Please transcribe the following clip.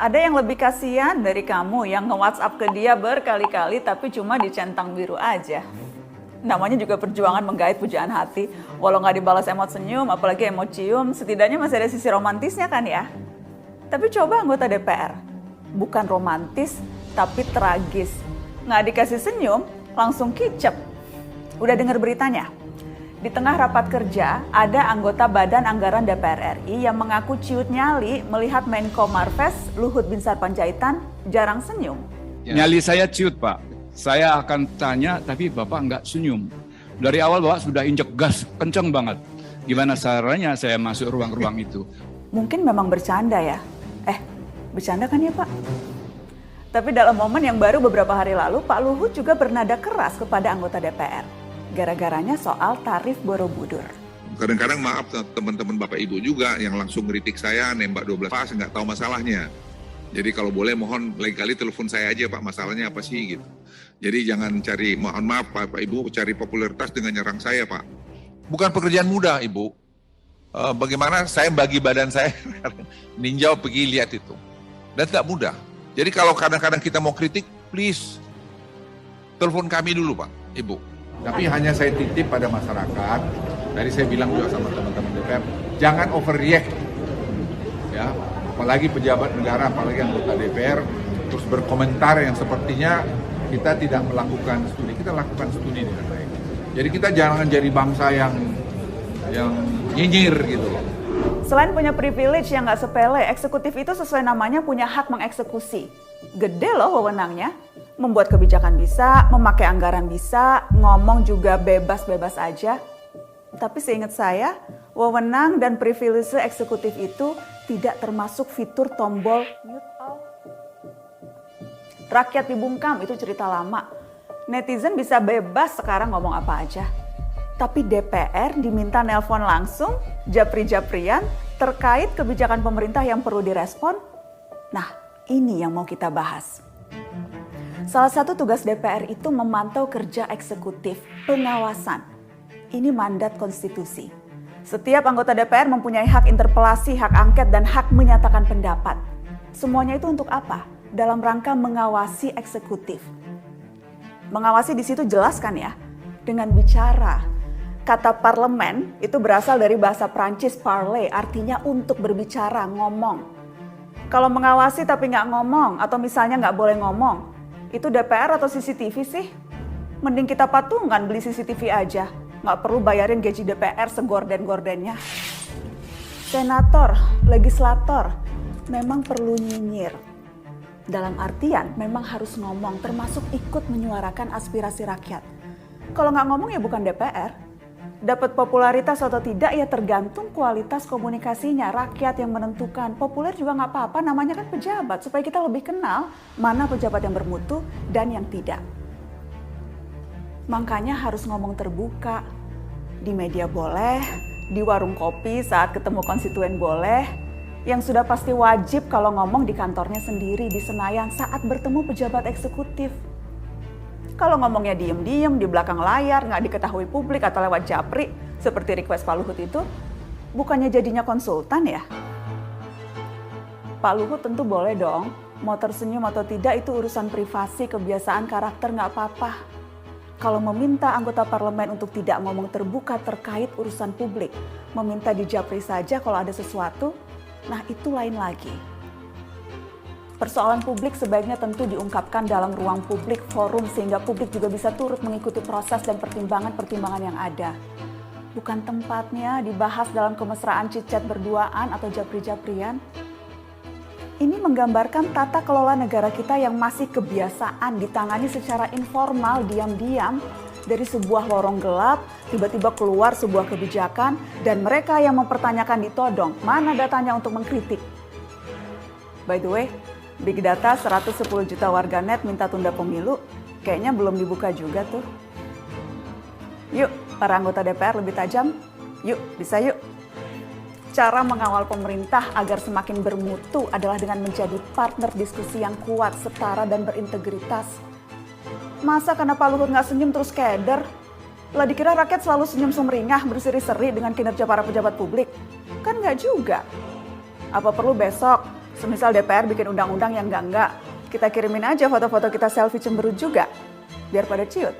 Ada yang lebih kasihan dari kamu yang nge-WhatsApp ke dia berkali-kali tapi cuma dicentang biru aja. Namanya juga perjuangan menggait pujaan hati. Walau nggak dibalas emot senyum, apalagi emot cium, setidaknya masih ada sisi romantisnya kan ya. Tapi coba anggota DPR, bukan romantis tapi tragis. Nggak dikasih senyum, langsung kicep. Udah dengar beritanya? Di tengah rapat kerja, ada anggota Badan Anggaran DPR RI yang mengaku ciut nyali melihat Menko Marves Luhut Binsar Panjaitan jarang senyum. Nyali saya ciut, Pak. Saya akan tanya, tapi Bapak nggak senyum. Dari awal Bapak sudah injek gas, kenceng banget. Gimana caranya saya masuk ruang-ruang itu? Mungkin memang bercanda ya? Bercanda kan ya Pak? Tapi dalam momen yang baru beberapa hari lalu, Pak Luhut juga bernada keras kepada anggota DPR. Gara-garanya soal tarif Borobudur. Kadang-kadang maaf teman-teman Bapak Ibu juga yang langsung ngeritik saya, nembak 12 pas, nggak tahu masalahnya. Jadi kalau boleh mohon lain kali telepon saya aja Pak, masalahnya apa sih gitu. Jadi jangan cari, mohon maaf Bapak Ibu, cari popularitas dengan nyerang saya Pak. Bukan pekerjaan mudah Ibu. Bagaimana saya bagi badan saya, ninjau pergi lihat itu. Dan tidak mudah. Jadi kalau kadang-kadang kita mau kritik, please telepon kami dulu Pak, Ibu. Tapi hanya saya titip pada masyarakat, tadi saya bilang juga sama teman-teman DPR, jangan overreact. Ya, apalagi pejabat negara, apalagi anggota DPR, terus berkomentar yang sepertinya kita tidak melakukan studi. Kita lakukan studi dengan baik. Jadi kita jangan jadi bangsa yang nyinyir gitu loh. Selain punya privilege yang nggak sepele, eksekutif itu sesuai namanya punya hak mengeksekusi. Gede loh wewenangnya. Membuat kebijakan bisa, memakai anggaran bisa, ngomong juga bebas-bebas aja. Tapi seingat saya, wewenang dan privilege eksekutif itu tidak termasuk fitur tombol mute all. Rakyat dibungkam itu cerita lama. Netizen bisa bebas sekarang ngomong apa aja. Tapi DPR diminta nelpon langsung, japri-japrian, terkait kebijakan pemerintah yang perlu direspon. Nah, ini yang mau kita bahas. Salah satu tugas DPR itu memantau kerja eksekutif, pengawasan. Ini mandat konstitusi. Setiap anggota DPR mempunyai hak interpelasi, hak angket, dan hak menyatakan pendapat. Semuanya itu untuk apa? Dalam rangka mengawasi eksekutif. Mengawasi di situ jelas kan ya? Dengan bicara. Kata parlemen itu berasal dari bahasa Prancis parler, artinya untuk berbicara, ngomong. Kalau mengawasi tapi nggak ngomong, atau misalnya nggak boleh ngomong, itu DPR atau CCTV sih? Mending kita patungan beli CCTV aja. Nggak perlu bayarin gaji DPR segorden-gordennya. Senator, legislator, memang perlu nyinyir. Dalam artian memang harus ngomong, termasuk ikut menyuarakan aspirasi rakyat. Kalau nggak ngomong ya bukan DPR. Dapat popularitas atau tidak ya tergantung kualitas komunikasinya. Rakyat yang menentukan. Populer juga nggak apa-apa, namanya kan pejabat. Supaya kita lebih kenal mana pejabat yang bermutu dan yang tidak. Makanya harus ngomong terbuka. Di media boleh, di warung kopi saat ketemu konstituen boleh. Yang sudah pasti wajib kalau ngomong di kantornya sendiri, di Senayan saat bertemu pejabat eksekutif. Kalau ngomongnya diem-diem di belakang layar, nggak diketahui publik atau lewat japri, seperti request Pak Luhut itu, bukannya jadinya konsultan ya? Pak Luhut tentu boleh dong, mau tersenyum atau tidak itu urusan privasi, kebiasaan karakter nggak apa-apa. Kalau meminta anggota parlemen untuk tidak ngomong terbuka terkait urusan publik, meminta di japri saja kalau ada sesuatu, nah itu lain lagi. Persoalan publik sebaiknya tentu diungkapkan dalam ruang publik, forum, sehingga publik juga bisa turut mengikuti proses dan pertimbangan-pertimbangan yang ada. Bukan tempatnya dibahas dalam kemesraan chit-chat berduaan atau japri-japrian. Ini menggambarkan tata kelola negara kita yang masih kebiasaan ditangani secara informal, diam-diam, dari sebuah lorong gelap, tiba-tiba keluar sebuah kebijakan, dan mereka yang mempertanyakan ditodong, mana datanya untuk mengkritik. By the way, Big Data 110 juta warganet minta tunda pemilu, kayaknya belum dibuka juga tuh. Yuk, para anggota DPR lebih tajam. Yuk, bisa yuk. Cara mengawal pemerintah agar semakin bermutu adalah dengan menjadi partner diskusi yang kuat, setara, dan berintegritas. Masa karena Pak Luhut nggak senyum terus keder? Lah dikira rakyat selalu senyum sumringah, berseri-seri dengan kinerja para pejabat publik? Kan nggak juga. Apa perlu besok Semisal DPR bikin undang-undang yang enggak, kita kirimin aja foto-foto kita selfie cemberut juga, biar pada ciut.